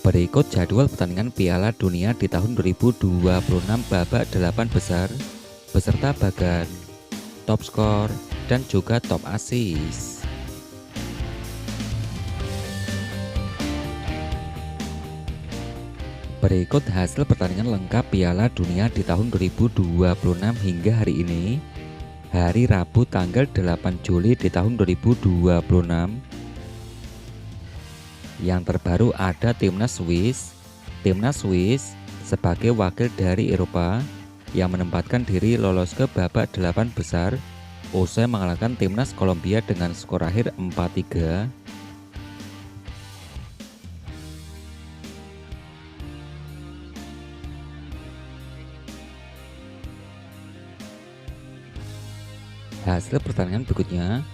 Berikut jadwal pertandingan Piala Dunia di tahun 2026 babak 8 besar beserta bagan, top skor, dan juga top assist. Berikut hasil pertandingan lengkap Piala Dunia di tahun 2026 hingga hari ini, hari Rabu tanggal 8 Juli di tahun 2026. Yang terbaru ada Timnas Swiss. Timnas Swiss sebagai wakil dari Eropa yang menempatkan diri lolos ke babak 8 besar usai mengalahkan Timnas Kolombia dengan skor akhir 4-3. Hasil pertandingan berikutnya,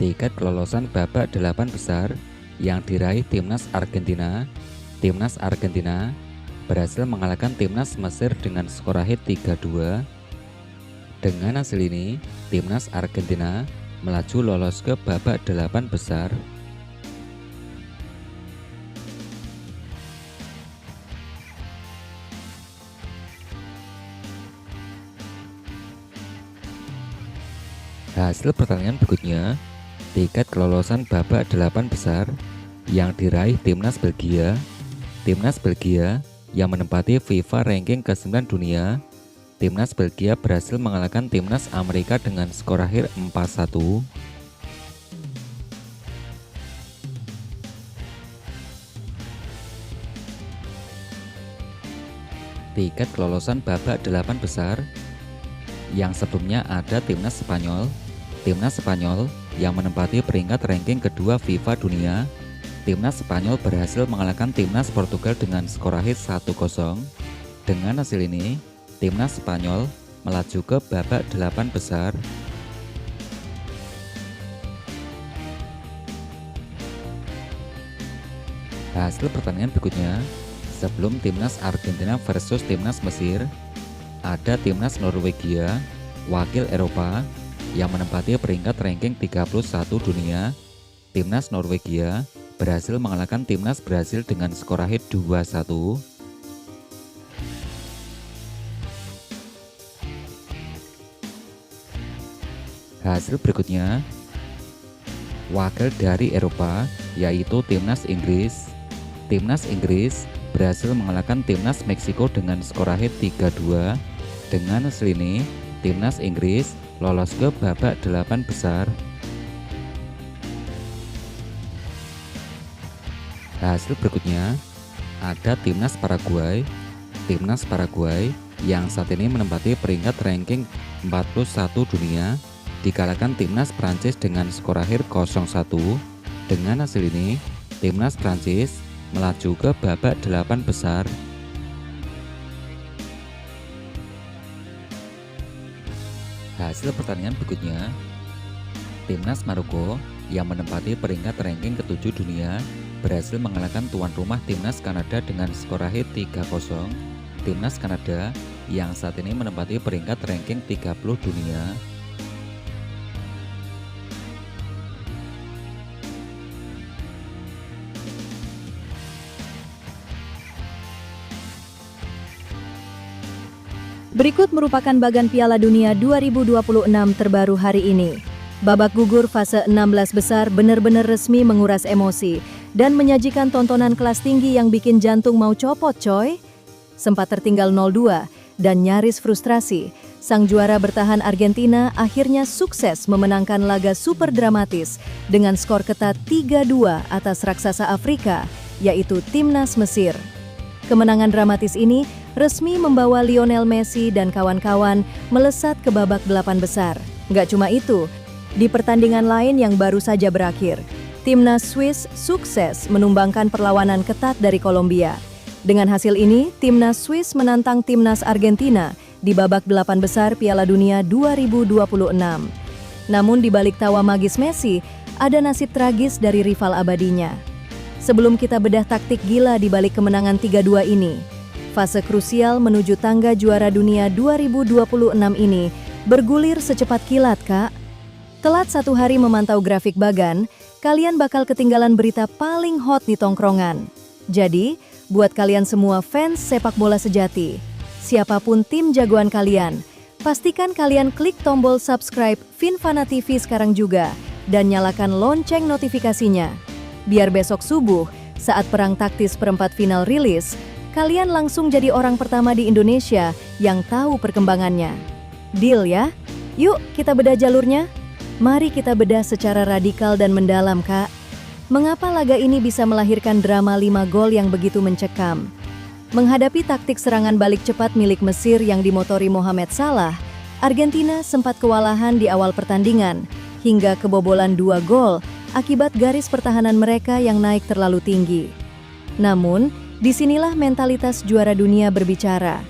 tiket kelolosan babak 8 besar yang diraih Timnas Argentina. Timnas Argentina berhasil mengalahkan Timnas Mesir dengan skor akhir 3-2. Dengan hasil ini, Timnas Argentina melaju lolos ke babak 8 besar. Hasil pertandingan berikutnya, tiket kelolosan babak 8 besar yang diraih Timnas Belgia. Timnas Belgia yang menempati FIFA ranking ke-9 dunia. Timnas Belgia berhasil mengalahkan Timnas Amerika dengan skor akhir 4-1. Tiket kelolosan babak 8 besar yang sebelumnya ada Timnas Spanyol. Timnas Spanyol yang menempati peringkat ranking kedua FIFA dunia. Timnas Spanyol berhasil mengalahkan Timnas Portugal dengan skor akhir 1-0. Dengan hasil ini, Timnas Spanyol melaju ke babak 8 besar. Hasil pertandingan berikutnya, sebelum Timnas Argentina versus Timnas Mesir, ada Timnas Norwegia, wakil Eropa, yang menempati peringkat ranking 31 dunia. Timnas Norwegia berhasil mengalahkan Timnas Brasil dengan skor akhir 2-1. Hasil berikutnya, wakil dari Eropa yaitu Timnas Inggris. Timnas Inggris berhasil mengalahkan Timnas Meksiko dengan skor akhir 3-2. Dengan hasil ini, Timnas Inggris lolos ke babak 8 besar. Hasil berikutnya ada Timnas Paraguay. Timnas Paraguay yang saat ini menempati peringkat ranking 41 dunia dikalahkan Timnas Prancis dengan skor akhir 0-1. Dengan hasil ini, Timnas Prancis melaju ke babak 8 besar. Hasil pertandingan berikutnya, Timnas Maroko yang menempati peringkat ranking ke-7 dunia berhasil mengalahkan tuan rumah Timnas Kanada dengan skor akhir 3-0. Timnas Kanada yang saat ini menempati peringkat ranking 30 dunia. Berikut merupakan bagan Piala Dunia 2026 terbaru hari ini. Babak gugur fase 16 besar benar-benar resmi menguras emosi dan menyajikan tontonan kelas tinggi yang bikin jantung mau copot coy. Sempat tertinggal 0-2 dan nyaris frustrasi, sang juara bertahan Argentina akhirnya sukses memenangkan laga super dramatis dengan skor ketat 3-2 atas raksasa Afrika, yaitu Timnas Mesir. Kemenangan dramatis ini resmi membawa Lionel Messi dan kawan-kawan melesat ke babak 8 besar. Gak cuma itu, di pertandingan lain yang baru saja berakhir, Timnas Swiss sukses menumbangkan perlawanan ketat dari Kolombia. Dengan hasil ini, Timnas Swiss menantang Timnas Argentina di babak 8 besar Piala Dunia 2026. Namun di balik tawa magis Messi, ada nasib tragis dari rival abadinya. Sebelum kita bedah taktik gila di balik kemenangan 3-2 ini, fase krusial menuju tangga juara dunia 2026 ini bergulir secepat kilat, Kak. Telat 1 hari memantau grafik bagan, kalian bakal ketinggalan berita paling hot di tongkrongan. Jadi, buat kalian semua fans sepak bola sejati. Siapapun tim jagoan kalian, pastikan kalian klik tombol subscribe Finfana TV sekarang juga dan nyalakan lonceng notifikasinya. Biar besok subuh, saat perang taktis perempat final rilis, kalian langsung jadi orang pertama di Indonesia yang tahu perkembangannya. Deal ya? Yuk kita bedah jalurnya. Mari kita bedah secara radikal dan mendalam, Kak. Mengapa laga ini bisa melahirkan drama 5 gol yang begitu mencekam? Menghadapi taktik serangan balik cepat milik Mesir yang dimotori Mohamed Salah, Argentina sempat kewalahan di awal pertandingan, hingga kebobolan 2 gol akibat garis pertahanan mereka yang naik terlalu tinggi. Namun, disinilah mentalitas juara dunia berbicara.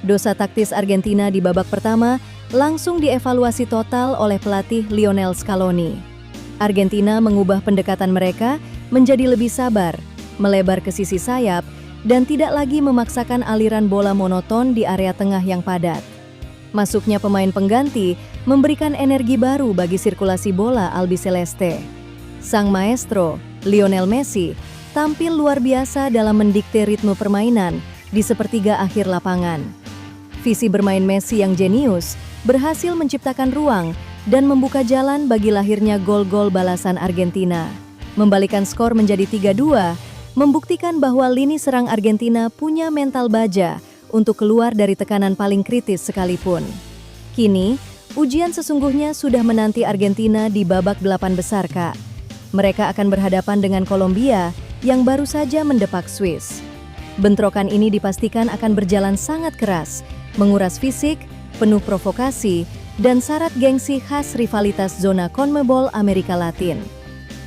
Dosa taktis Argentina di babak pertama langsung dievaluasi total oleh pelatih Lionel Scaloni. Argentina mengubah pendekatan mereka menjadi lebih sabar, melebar ke sisi sayap, dan tidak lagi memaksakan aliran bola monoton di area tengah yang padat. Masuknya pemain pengganti memberikan energi baru bagi sirkulasi bola albiceleste. Sang maestro, Lionel Messi, tampil luar biasa dalam mendikte ritme permainan di sepertiga akhir lapangan. Visi bermain Messi yang jenius berhasil menciptakan ruang dan membuka jalan bagi lahirnya gol-gol balasan Argentina. Membalikan skor menjadi 3-2, membuktikan bahwa lini serang Argentina punya mental baja untuk keluar dari tekanan paling kritis sekalipun. Kini, ujian sesungguhnya sudah menanti Argentina di babak 8 besar, Kak. Mereka akan berhadapan dengan Kolombia yang baru saja mendepak Swiss. Bentrokan ini dipastikan akan berjalan sangat keras, menguras fisik, penuh provokasi, dan syarat gengsi khas rivalitas zona CONMEBOL Amerika Latin.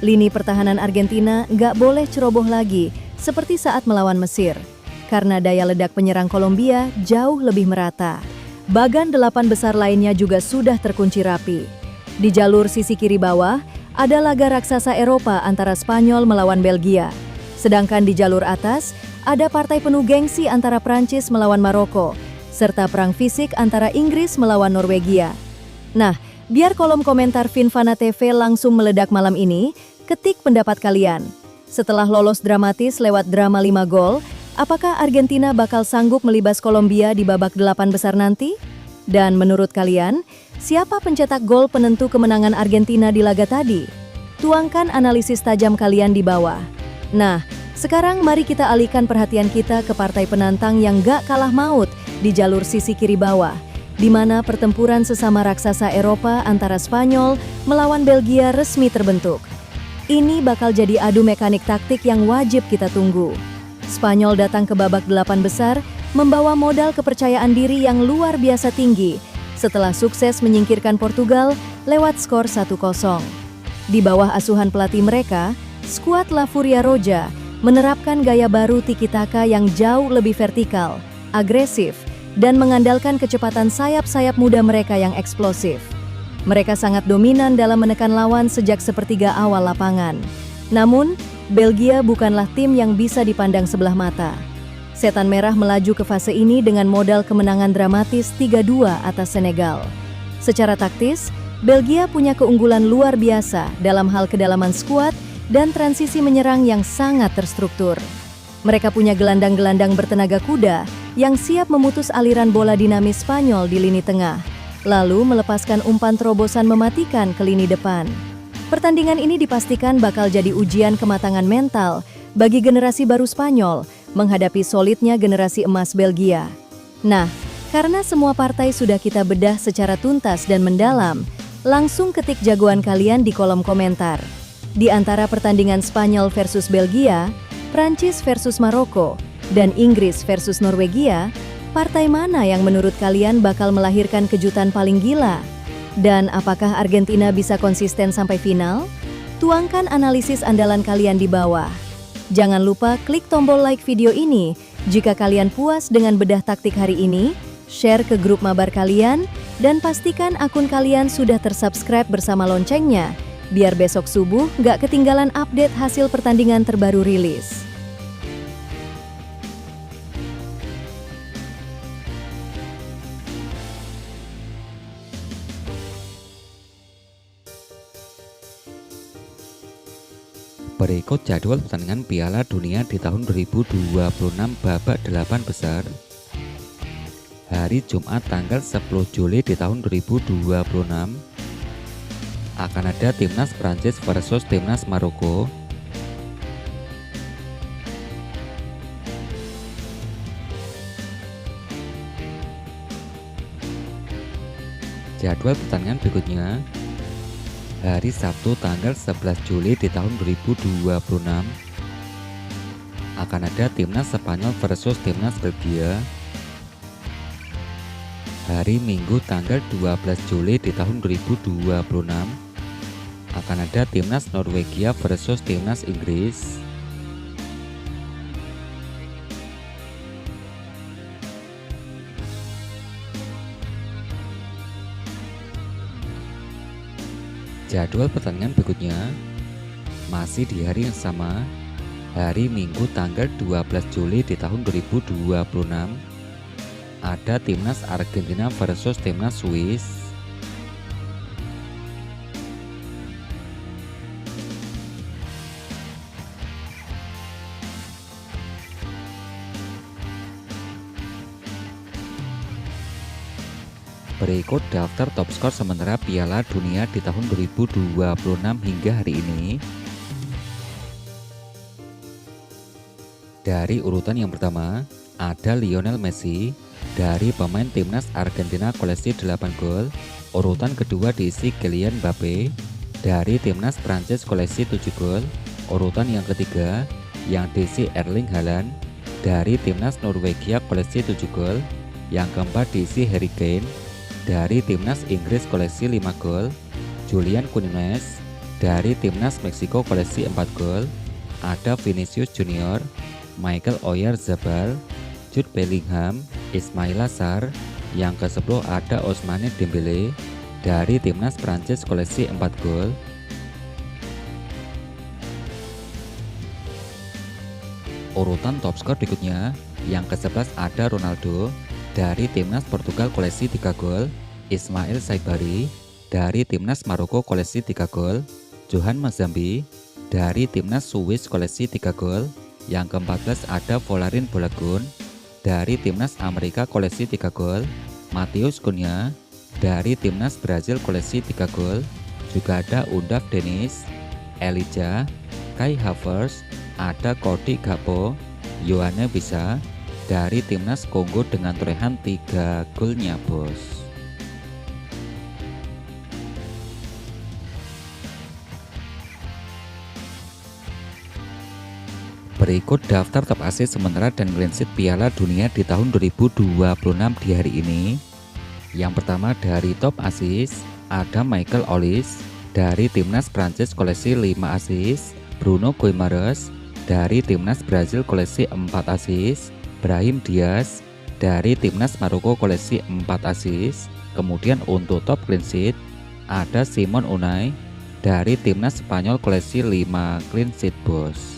Lini pertahanan Argentina nggak boleh ceroboh lagi seperti saat melawan Mesir, karena daya ledak penyerang Kolombia jauh lebih merata. Bagan 8 besar lainnya juga sudah terkunci rapi. Di jalur sisi kiri bawah, ada laga raksasa Eropa antara Spanyol melawan Belgia. Sedangkan di jalur atas, ada partai penuh gengsi antara Prancis melawan Maroko, serta perang fisik antara Inggris melawan Norwegia. Nah, biar kolom komentar Finfana TV langsung meledak malam ini, ketik pendapat kalian. Setelah lolos dramatis lewat drama 5 gol, apakah Argentina bakal sanggup melibas Kolombia di babak 8 besar nanti? Dan menurut kalian, siapa pencetak gol penentu kemenangan Argentina di laga tadi? Tuangkan analisis tajam kalian di bawah. Nah, sekarang mari kita alihkan perhatian kita ke partai penantang yang gak kalah maut di jalur sisi kiri bawah, di mana pertempuran sesama raksasa Eropa antara Spanyol melawan Belgia resmi terbentuk. Ini bakal jadi adu mekanik taktik yang wajib kita tunggu. Spanyol datang ke babak 8 besar membawa modal kepercayaan diri yang luar biasa tinggi setelah sukses menyingkirkan Portugal lewat skor 1-0. Di bawah asuhan pelatih mereka, skuad La Furia Roja menerapkan gaya baru tiki-taka yang jauh lebih vertikal, agresif, dan mengandalkan kecepatan sayap-sayap muda mereka yang eksplosif. Mereka sangat dominan dalam menekan lawan sejak sepertiga awal lapangan. Namun, Belgia bukanlah tim yang bisa dipandang sebelah mata. Setan Merah melaju ke fase ini dengan modal kemenangan dramatis 3-2 atas Senegal. Secara taktis, Belgia punya keunggulan luar biasa dalam hal kedalaman skuad dan transisi menyerang yang sangat terstruktur. Mereka punya gelandang-gelandang bertenaga kuda yang siap memutus aliran bola dinamis Spanyol di lini tengah, lalu melepaskan umpan terobosan mematikan ke lini depan. Pertandingan ini dipastikan bakal jadi ujian kematangan mental bagi generasi baru Spanyol menghadapi solidnya generasi emas Belgia. Nah, karena semua partai sudah kita bedah secara tuntas dan mendalam, langsung ketik jagoan kalian di kolom komentar. Di antara pertandingan Spanyol versus Belgia, Prancis versus Maroko, dan Inggris versus Norwegia, partai mana yang menurut kalian bakal melahirkan kejutan paling gila? Dan apakah Argentina bisa konsisten sampai final? Tuangkan analisis andalan kalian di bawah. Jangan lupa klik tombol like video ini jika kalian puas dengan bedah taktik hari ini, share ke grup mabar kalian, dan pastikan akun kalian sudah tersubscribe bersama loncengnya, biar besok subuh nggak ketinggalan update hasil pertandingan terbaru rilis. Berikut jadwal pertandingan Piala Dunia di tahun 2026 babak 8 besar. Hari Jumat tanggal 10 Juli di tahun 2026 akan ada timnas Prancis versus timnas Maroko. Jadwal pertandingan berikutnya. Hari Sabtu tanggal 11 Juli di tahun 2026 akan ada timnas Spanyol versus timnas Belgia. Hari Minggu tanggal 12 Juli di tahun 2026 akan ada timnas Norwegia versus timnas Inggris. Jadwal pertandingan berikutnya masih di hari yang sama. Hari Minggu tanggal 12 Juli di tahun 2026 ada timnas Argentina versus timnas Swiss. Berikut daftar top skor sementara Piala Dunia di tahun 2026 hingga hari ini. Dari urutan yang pertama, ada Lionel Messi dari pemain timnas Argentina koleksi 8 gol. Urutan kedua diisi Kylian Mbappe dari timnas Prancis koleksi 7 gol. Urutan yang ketiga yang diisi Erling Haaland dari timnas Norwegia koleksi 7 gol. Yang keempat diisi Harry Kane dari timnas Inggris koleksi 5 gol. Julian Quinones dari timnas Meksiko koleksi 4 gol. Ada Vinicius Junior, Michael Oyarzabal, Jude Bellingham, Ismail Assar. Yang ke-10 ada Ousmane Dembele dari timnas Prancis koleksi 4 gol. Urutan top skor berikutnya, yang ke-11 ada Ronaldo dari timnas Portugal koleksi 3 gol. Ismail Saibari dari timnas Maroko koleksi 3 gol. Johan Mazambi dari timnas Swiss koleksi 3 gol. Yang ke-14 ada Volarin Bolagun dari timnas Amerika koleksi 3 gol. Matheus Cunha dari timnas Brazil koleksi 3 gol. Juga ada Undaf Dennis, Elijah, Kai Havertz, ada Cody Gakpo, Yoane Wissa dari timnas Kongo dengan torehan 3 golnya bos. Berikut daftar top assist sementara dan clean sheet Piala Dunia di tahun 2026 di hari ini. Yang pertama dari top assist ada Michael Olise dari timnas Prancis koleksi 5 assist. Bruno Guimaraes dari timnas Brazil koleksi 4 assist. Brahim Diaz dari timnas Maroko koleksi 4 assist. Kemudian untuk top clean sheet ada Simon Unai dari timnas Spanyol koleksi 5 clean sheet bos.